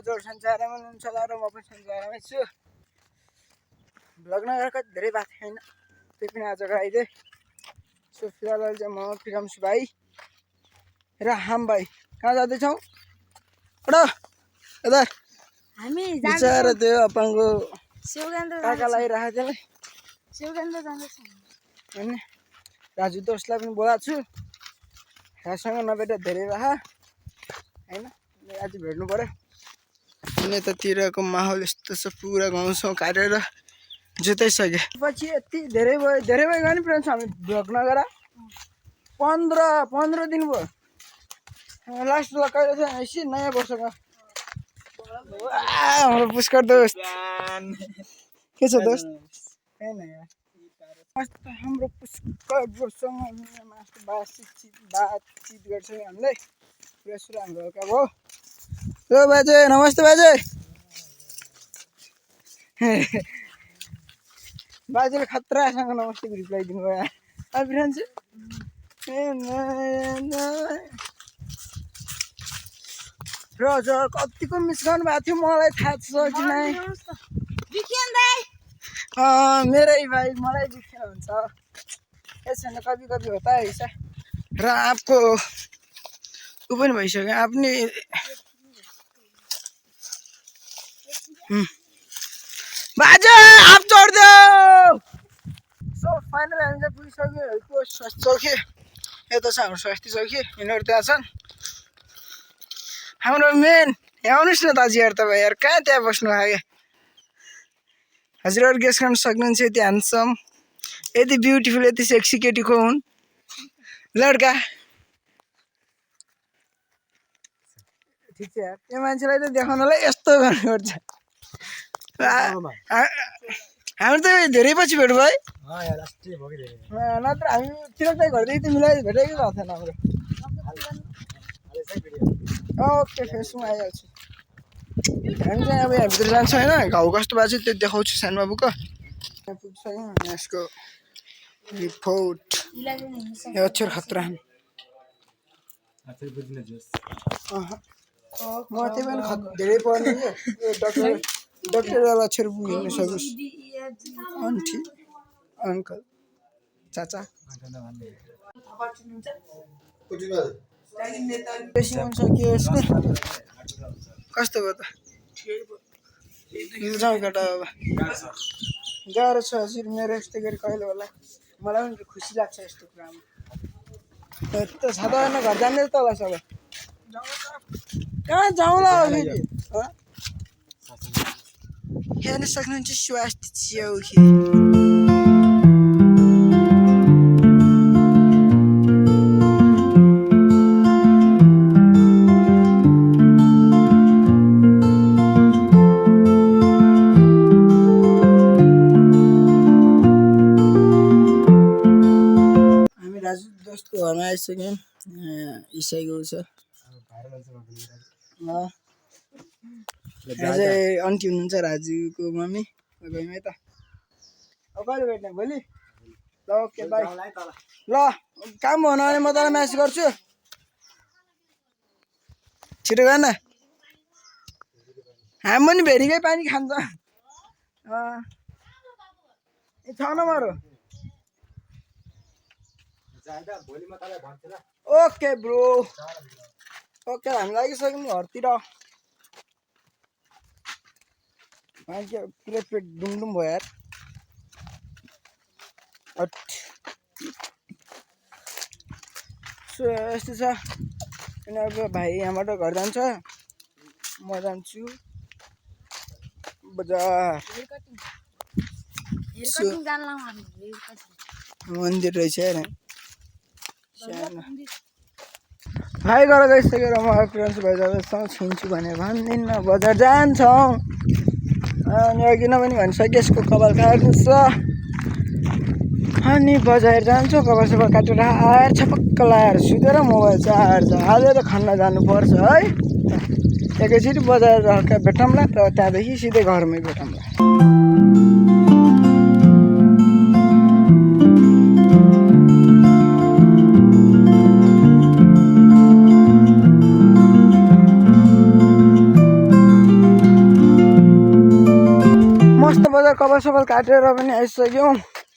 जोड संसारमा हुनुहुन्छ होला र म पनि संसारमै छु। भ्लग नगरेको धेरै भएको छैन, त्यही पनि आज गराइदिएँ। सो फिलहाल चाहिँ म प्रियांशु भाइ र हाम भाइ कहाँ जाँदैछौँ? यता हामी बिचरा त्यो अपनको शिवगन्ध काका लगाइरहेको त्यसलाई शिवगन्ध जाँदैछौँ होइन। राजु दोस्तलाई पनि बोलाएको छु, रासँग नभेट्दा धेरै रह होइन, आज भेट्नु पऱ्यो। यतातिरको माहौल यस्तो छ, पुरा गाउँछौँ काटेर जोताइसके पछि यति धेरै भयो गयो नि फ्रेन्ड्स। हामी भ्लग नगर 15 दिन भयो। लास्ट भ्लग कहिले थियो भनेपछि नयाँ वर्षको। हाम्रो पुष्कर दोस्त के छ दोस्त? मस्त हाम्रो पुष्कर दोस्तसँग बातचित गर्छौँ हामीले। पुरा सुरु हाम्रो हल्का भयो। ल बाजे, नमस्ते बाजे। बाजेले खतरासँग नमस्ते रिप्लाई दिनुभयो। फ्रेन्ड्स र कतिको मिस गर्नु भएको थियो मलाई थाहा छ कि नै? मेरै भाइ मलाई दुख्या हुन्छ, यसो कभी कभी होता है ऐसा। र आपको ऊ पनि भइसक्यो, आफ्नै बाजे आप छोड दो। सो फाइनल हामी चाहिँ पुगिसक्यो स्वास्थ्य चौकी। यता छ हाम्रो स्वास्थ्य चौकी, यिनीहरू त्यहाँ छन्। हाम्रो मेन यहाँ आउनुहोस् न दाजुहरू, तपाईँ यार कहाँ त्यहाँ बस्नु आयो? हजुरहरू गेस गर्न सक्नुहुन्छ, यति ह्यान्डसम, यति ब्युटिफुल, यति सेक्सी केटीको हुन् लड्का। ठिक छ यार, त्यो मान्छेलाई त देखाउनलाई यस्तो गर्नुपर्छ। हामी त धेरै पछि भेट्नु भयो है, नत्र हामी तिरकै घरदेखि त मिलाइ भेटेकै भएको थिएन हाम्रो। ओके फेसबुकमा आइहाल्छु। हामी चाहिँ अब यहाँभित्र जान्छौँ होइन, घाउ कस्तो भएको छ त्यो देखाउँछु सानो बाबुको। यहाँ पुग्छौँ, यसको रिपोर्ट यो अक्षर खतरा। म त्यही पनि धेरै पढ्ने कि डक्टरवाला अक्षर पुग्न सकोस्। आन्टी अङ्कल चाचा बेसी हुन्छ के यसको? कस्तो भयो त? जाउँ केटा, अब गाह्रो छ हजुर मेरो यस्तो गरी कहिले होला। मलाई पनि खुसी लाग्छ यस्तो कुरामा। यस्तो छाता हेर्न घर जाने त होला सबै। कहाँ जाउँला फेरि? हेर्न सक्नुहुन्छ स्वास्थ्य चौकी। हामी राजु दोस्तको घरमा आइसक्यौँ। इसाईको छ चाहिँ आन्टी हुनुहुन्छ राजुको मम्मी। गयौँ है त, अब कहिले भेट्ने? भोलि? ल ओके बाई। ल काम भएन भने म तँलाई म्यासेज गर्छु, छिटो गर्न। हामी पनि भेरीकै पानी खान्छ। 6 नम्बर हो। ओके ब्रो, ओके हामी लागिसक्यौँ घरतिर। पुरै पेट डुमडुम भयो यार। सो यस्तो छ, यिनीहरूको भाइ यहाँबाट घर जान्छ, म जान्छु बजार। मन्दिर रहेछ हेर, भाइ गएर गइसक्यो र म प्रियांशु भाइ जाँदैछौँ। छिन्छु भने भन्दिनँ, बजार जान्छौँ। अनि किनभने भनिसक्यो यसको कपाल काट्नु छ, अनि बजार जान्छौँ। कपाल सपाल काटेर आएर छपक्क लगाएर सुतेर मोबाइल चार्ज हालेर खन्न जानुपर्छ है। एकैचोटि बजार हल्का भेटौँला र त्यहाँदेखि सिधै घरमै भेटौँला। कपाल सपाल काटेर पनि आइसक्यौँ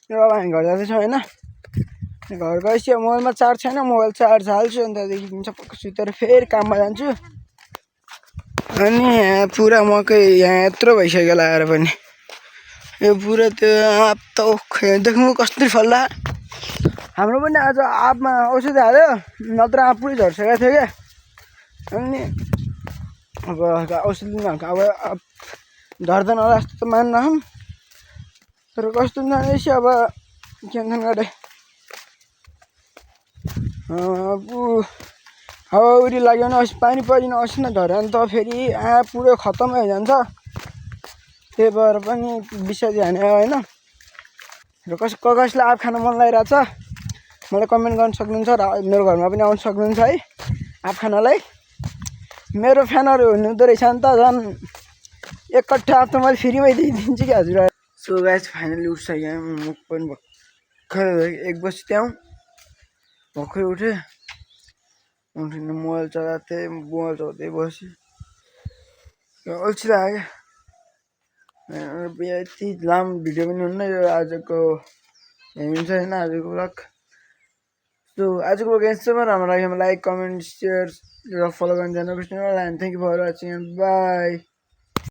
र अब हामी घर जाँदैछौँ होइन घर गएपछि मोबाइलमा चार्ज छैन मोबाइल चार्ज हाल्छु अनि त्यहाँदेखि चपक्क सुतेर फेरि काममा जान्छु अनि यहाँ पुरा मकै यहाँ यत्रो भइसक्यो लगाएर पनि यो पुरा त्यो आँप त देख्नु कसरी फल्ला हाम्रो पनि आज आँपमा औषधि हाल्यो नत्र आँप पुरै झरिसकेको थियो क्या अनि अब औषधि नहाल्को अब झर्दैन होला जस्तो त मान्नौँ तर कस्तो जानेपछि अब के भन्छन् गरे हावाहुरी लाग्यो भने पानी परिन असिना झऱ्यो भने त फेरि आँप पुरै खत्तमै भइजान्छ त्यही भएर पनि बिसादी हान्यो होइन र कसैलाई आँप खान मन लागिरहेछ मलाई कमेन्ट गर्न सक्नुहुन्छ र मेरो घरमा पनि आउन सक्नुहुन्छ है आँप खानलाई मेरो फ्यानहरू हुनुहुँदो रहेछ नि त झन् एक कट्ठा आँप त मैले फ्रीमै दिइदिन्छु कि हजुर सो गाइस फाइनली उठ्सक्यो मुख पनि भर्खर एक बजी त्यहाँ भर्खरै उठेँ उठ्ने मोबाइल चलाएको थिएँ मोबाइल चलाउँदै बसेँ अल्छी लाग्यो यति लामो भिडियो पनि हुन्न यो आजको हुन्छ होइन आजको ब्लग सो आजको ब्लग यस्तोमा राम्रो लाग्यो लाइक कमेन्ट सेयर र फलो गर्न जानु बिर्सिनु होला and thank you for watching by